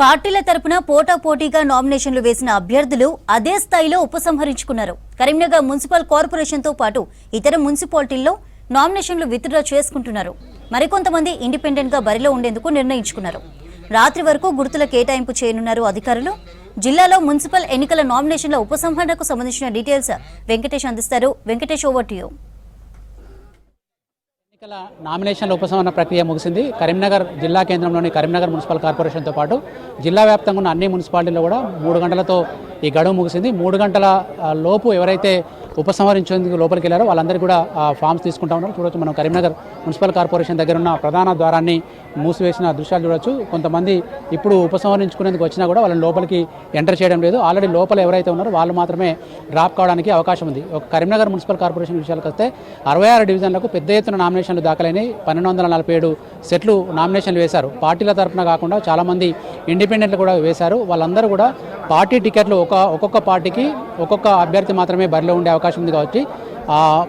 పార్టీల తరపున పోటాపోటీగా నామినేషన్లు వేసిన అభ్యర్థులు అదే స్థాయిలో ఉపసంహరించుకున్నారు. కరీంనగర్ మున్సిపల్ కార్పొరేషన్ తో పాటు ఇతర మున్సిపాలిటీల్లో నామినేషన్లు విత్డ్రా చేసుకుంటున్నారు. మరికొంతమంది ఇండిపెండెంట్ గా బరిలో ఉండేందుకు నిర్ణయించుకున్నారు. రాత్రి వరకు గుర్తుల కేటాయింపు చేయనున్నారు అధికారులు. జిల్లాలో మున్సిపల్ ఎన్నికల నామినేషన్ల ఉపసంహరణకు సంబంధించిన డీటెయిల్స్ వెంకటేష్ అందిస్తారు. Venkatesh, over to you. ఎన్నికల నామినేషన్ల ఉపసంహరణ ప్రక్రియ ముగిసింది. కరీంనగర్ జిల్లా కేంద్రంలోని కరీంనగర్ మున్సిపల్ కార్పొరేషన్తో పాటు జిల్లా వ్యాప్తంగా ఉన్న అన్ని మున్సిపాలిటీల్లో కూడా 3 గంటలతో ఈ గడువు ముగిసింది. 3 గంటల లోపు ఎవరైతే ఉపసంహరించేందుకు లోపలికి వెళ్ళారో వాళ్ళందరికీ కూడా ఫామ్స్ తీసుకుంటా ఉన్నారు. చూడొచ్చు, మనం కరీంనగర్ మున్సిపల్ కార్పొరేషన్ దగ్గర ఉన్న ప్రధాన ద్వారాన్ని మూసివేసిన దృశ్యాలు చూడొచ్చు. కొంతమంది ఇప్పుడు ఉపసంహరించుకునేందుకు వచ్చినా కూడా వాళ్ళని లోపలికి ఎంటర్ చేయడం లేదు. ఆల్రెడీ లోపల ఎవరైతే ఉన్నారో వాళ్ళు మాత్రమే డ్రాప్ కావడానికి అవకాశం ఉంది. ఒక కరీంనగర్ మున్సిపల్ కార్పొరేషన్ విషయాలకు వస్తే 66 డివిజన్లకు పెద్ద ఎత్తున నామినేషన్లు దాఖలైనాయి. 1247 సెట్లు నామినేషన్లు వేశారు. పార్టీల తరఫున కాకుండా చాలామంది ఇండిపెండెంట్లు కూడా వేశారు. వాళ్ళందరూ కూడా పార్టీ టికెట్లు ఒక్కొక్క పార్టీకి ఒక్కొక్క అభ్యర్థి మాత్రమే బరిలో ఉండే అవకాశం ఉంది. కాబట్టి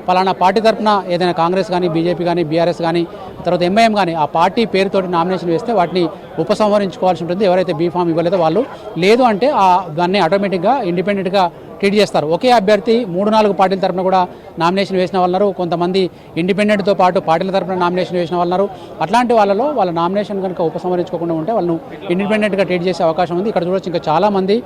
పలానా పార్టీ తరఫున ఏదైనా కాంగ్రెస్ కానీ, బీజేపీ కానీ, బీఆర్ఎస్ కానీ, తర్వాత ఎంఐఎం కానీ ఆ పార్టీ పేరుతోటి నామినేషన్ వేస్తే వాటిని ఉపసంహరించుకోవాల్సి ఉంటుంది. ఎవరైతే బీఫామ్ ఇవ్వలేదో వాళ్ళు. లేదు అంటే దాన్ని ఆటోమేటిక్గా ఇండిపెండెంట్గా ట్రీట్ చేస్తారు. ఒకే అభ్యర్థి 3-4 పార్టీల తరఫున కూడా నామినేషన్ వేసిన వాళ్ళన్నారు. కొంతమంది ఇండిపెండెంట్తో పాటు పార్టీల తరఫున నామినేషన్ వేసిన వాళ్ళన్నారు. అట్లాంటి వాళ్ళలో వాళ్ళ నామినేషన్ కనుక ఉపసంహరించుకోకుండా ఉంటే వాళ్ళను ఇండిపెండెంట్గా ట్రీట్ చేసే అవకాశం ఉంది. ఇక్కడ చూడొచ్చు, ఇంకా చాలామంది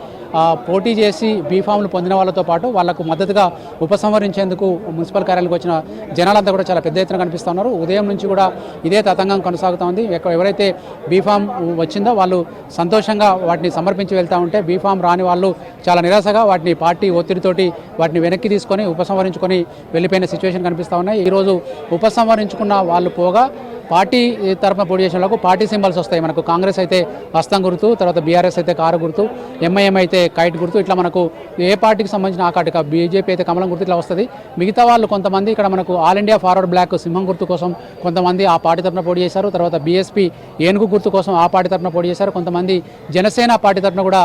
పోటీ చేసి బీఫామ్లు పొందిన వాళ్ళతో పాటు వాళ్ళకు మద్దతుగా ఉపసంహరించేందుకు మున్సిపల్ కార్యాలయానికి వచ్చిన జనాలంతా కూడా చాలా పెద్ద ఎత్తున కనిపిస్తున్నారు. ఉదయం నుంచి కూడా ఇదే తతంగం కొనసాగుతూ ఉంది. ఎవరైతే బీఫామ్ వచ్చిందో వాళ్ళు సంతోషంగా వాటిని సమర్పించి వెళ్తూ ఉంటే, బీఫామ్ రాని వాళ్ళు చాలా నిరాశగా వాటిని పార్టీ ఒత్తిడితోటి వాటిని వెనక్కి తీసుకొని ఉపసంహరించుకొని వెళ్ళిపోయిన సిచ్యువేషన్ కనిపిస్తూ ఉన్నాయి. ఈరోజు ఉపసంహరించుకున్న వాళ్ళు పోగా పార్టీ తరఫున పోటీ చేసిన వాళ్ళకు పార్టీ సింబల్స్ వస్తాయి. మనకు కాంగ్రెస్ అయితే హస్తం గుర్తు, తర్వాత బీఆర్ఎస్ అయితే కారు గుర్తు, ఎంఐఎం అయితే కైట్ గుర్తు, ఇట్లా మనకు ఏ పార్టీకి సంబంధించిన ఆ కార్డు, బీజేపీ అయితే కమలం గుర్తు, ఇట్లా వస్తుంది. మిగతా వాళ్ళు కొంతమంది ఇక్కడ మనకు ఆల్ ఇండియా ఫార్వర్డ్ బ్లాక్ సింహం గుర్తు కోసం కొంతమంది ఆ పార్టీ తరఫున పోటీ చేశారు. తర్వాత బీఎస్పీ ఏనుగు గుర్తు కోసం ఆ పార్టీ తరఫున పోటీ చేశారు. కొంతమంది జనసేన పార్టీ తరఫున కూడా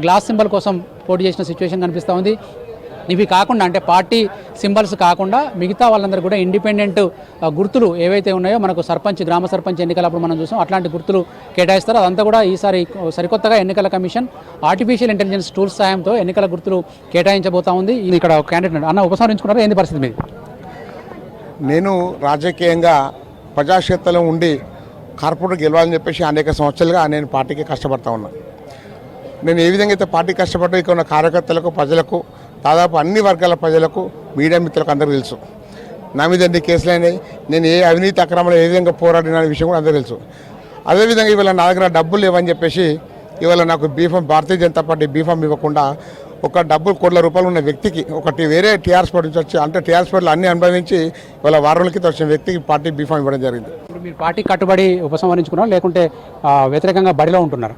గ్లాస్ సింబల్ కోసం పోటీ చేసిన సిచ్యువేషన్ కనిపిస్తూ ఉంది. ఇవి కాకుండా, అంటే పార్టీ సింబల్స్ కాకుండా మిగతా వాళ్ళందరూ కూడా ఇండిపెండెంట్ గుర్తులు ఏవైతే ఉన్నాయో మనకు గ్రామ సర్పంచ్ ఎన్నికలప్పుడు మనం చూసాం, అట్లాంటి గుర్తులు కేటాయిస్తారు. అదంతా కూడా ఈసారి సరికొత్తగా ఎన్నికల కమిషన్ ఆర్టిఫిషియల్ ఇంటెలిజెన్స్ టూల్స్ సాయంతో ఎన్నికల గుర్తులు కేటాయించబోతా ఉంది. ఇక్కడ క్యాండిడేట్ అన్న ఉపసంహరించుకున్నారా, ఏంది పరిస్థితి మీది? నేను రాజకీయంగా ప్రజాక్షేత్రంలో ఉండి కార్పొరేట్ గెలవాలని చెప్పేసి అనేక సంవత్సరాలుగా నేను పార్టీకి కష్టపడతా ఉన్నా. నేను ఏ విధంగా అయితే పార్టీ కష్టపడ్డా ఇక్కడ ఉన్న కార్యకర్తలకు, ప్రజలకు, దాదాపు అన్ని వర్గాల ప్రజలకు, మీడియా మిత్రులకు అందరికీ తెలుసు. నా మీద ఎన్ని కేసులు అయినాయి, నేను ఏ అవినీతి అక్రమాలు ఏ విధంగా పోరాడిన విషయం కూడా అందరికీ తెలుసు. అదేవిధంగా ఇవాళ నా దగ్గర డబ్బులు లేవని చెప్పేసి ఇవాళ నాకు B Pharm, Bharatiya Janata party B form ఇవ్వకుండా ఒక డబ్బులు ₹1,00,00,000 ఉన్న వ్యక్తికి, ఒకటి వేరే టీఆర్ఎస్ పార్టీ నుంచి వచ్చి, అంటే టీఆర్ఎస్ పార్టీలు అన్ని అనుభవించి ఇవాళ వారాలకి వచ్చిన వ్యక్తికి పార్టీ బీఫామ్ ఇవ్వడం జరిగింది. ఇప్పుడు మీరు పార్టీ కట్టుబడి ఉపసంహరించుకున్నారా, లేకుంటే వ్యతిరేకంగా బడిలో ఉంటున్నారు?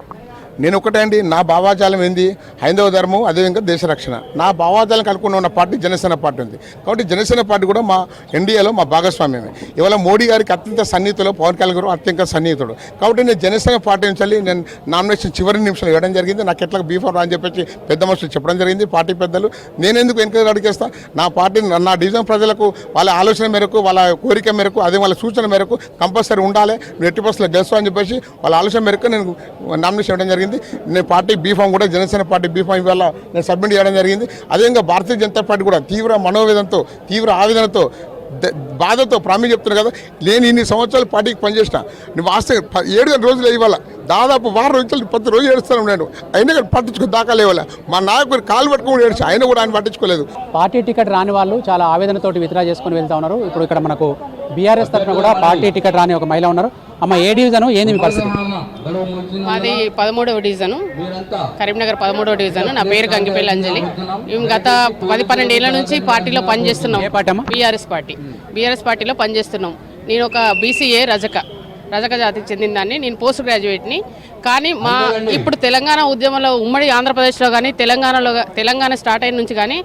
నేను ఒకటే అండి, నా భావాజాలం ఏంది, హైందవ ధర్మం, అదేవిధంగా దేశ రక్షణ. నా భావాజాలం కనుక్కున్న ఉన్న పార్టీ జనసేన పార్టీ ఉంది. కాబట్టి జనసేన పార్టీ కూడా మా ఎన్డీఏలో మా భాగస్వామ్యమే. ఇవాళ మోడీ గారికి అత్యంత సన్నిహితులు, పవన్ కళ్యాణ్ గారు అత్యంత సన్నిహితుడు. కాబట్టి నేను జనసేన పార్టీ నుంచి నేను నామినేషన్ చివరి నిమిషంలో ఇవ్వడం జరిగింది. నాకు ఎట్లా బీఫామ్ అని చెప్పి పెద్ద మనుషులు చెప్పడం జరిగింది, పార్టీ పెద్దలు. నేను ఎందుకు వెనుక అడిగేస్తా? నా పార్టీ నా డివిజన్ ప్రజలకు వాళ్ళ ఆలోచన మేరకు, వాళ్ళ కోరిక మేరకు, అదే వాళ్ళ సూచన మేరకు కంపల్సరీ ఉండాలి, నువ్వు 80% గెలుస్తావు అని చెప్పేసి వాళ్ళ ఆలోచన మేరకు నేను నామినేషన్ ఇవ్వడం జరిగింది. నేను పార్టీ బీఫామ్ కూడా జనసేన పార్టీ బీఫామ్ ఇవాళ నేను సబ్మిట్ చేయడం జరిగింది. అదేవిధంగా భారతీయ జనతా పార్టీ కూడా తీవ్ర మనోవేదనతో, తీవ్ర ఆవేదనతో, బాధతో ప్రామిస్ చెప్తున్నా కదా, నేను ఇన్ని సంవత్సరాలు పార్టీకి పనిచేసిన. నువ్వు వాస్తవ 7 రోజులు ఇవ్వాలి, దాదాపు వారం రోజులు ప్రతి రోజు ఏడుస్తాను నేను. అయినా కానీ పట్టించుకుని దాకా లేవాలి. మా నాయకుడు కాలు పట్టుకుని ఏడ్చి, అయినా కూడా ఆయన పట్టించుకోలేదు. పార్టీ టికెట్ రాని వాళ్ళు చాలా ఆవేదనతోటి విత్డ్రా చేసుకుని వెళ్తా ఉన్నారు. ఇప్పుడు ఇక్కడ మనకు బీఆర్ఎస్ తరఫున కూడా పార్టీ టికెట్ రాని ఒక మహిళ ఉన్నారు. అమ్మ, ఏ డివిజను, ఏంది మీ పరిస్థితి? మాది 13వ డివిజను, కరీంనగర్ 13వ డివిజను. నా పేరు గంగిపల్లి అంజలి. మేము గత 10-12 ఏళ్ల నుంచి పార్టీలో పనిచేస్తున్నాం. బీఆర్ఎస్ పార్టీలో పనిచేస్తున్నాం. నేను ఒక బీసీఏ రజక జాతికి చెందిన దాన్ని. నేను పోస్ట్ గ్రాడ్యుయేట్ని. కానీ ఇప్పుడు తెలంగాణ ఉద్యమంలో, ఉమ్మడి ఆంధ్రప్రదేశ్లో కానీ తెలంగాణ స్టార్ట్ అయిన నుంచి కానీ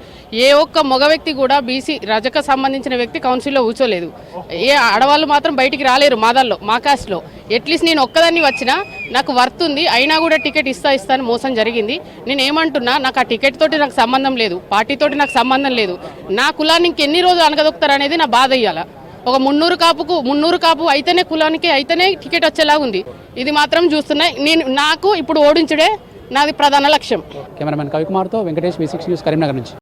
ఏ ఒక్క మగ వ్యక్తి కూడా బీసీ రజక సంబంధించిన వ్యక్తి కౌన్సిల్లో కూర్చోలేదు. ఏ ఆడవాళ్ళు మాత్రం బయటికి రాలేరు మా కాస్ట్లో. అట్లీస్ట్ నేను ఒక్కదాన్ని వచ్చినా నాకు వర్త్ ఉంది, అయినా కూడా టికెట్ ఇస్తాను మోసం జరిగింది. నేను ఏమంటున్నా, నాకు ఆ టికెట్ తోటి నాకు సంబంధం లేదు, పార్టీతోటి నాకు సంబంధం లేదు. నా కులాన్ని ఇంకెన్ని రోజులు అనగదొక్కుతారు అనేది నా బాధ. ఇయ్యాల ఒక మున్నూరు కాపు అయితేనే కులానికి అయితేనే టికెట్ వచ్చేలాగా ఉంది. ఇది మాత్రం చూస్తున్నాయి. నాకు ఇప్పుడు ఓడించుడే నాది ప్రధాన లక్ష్యం. కెమెరామెన్ కవికుమార్తో వెంకటేష్, V6 న్యూస్, కరీంనగర్ నుంచి.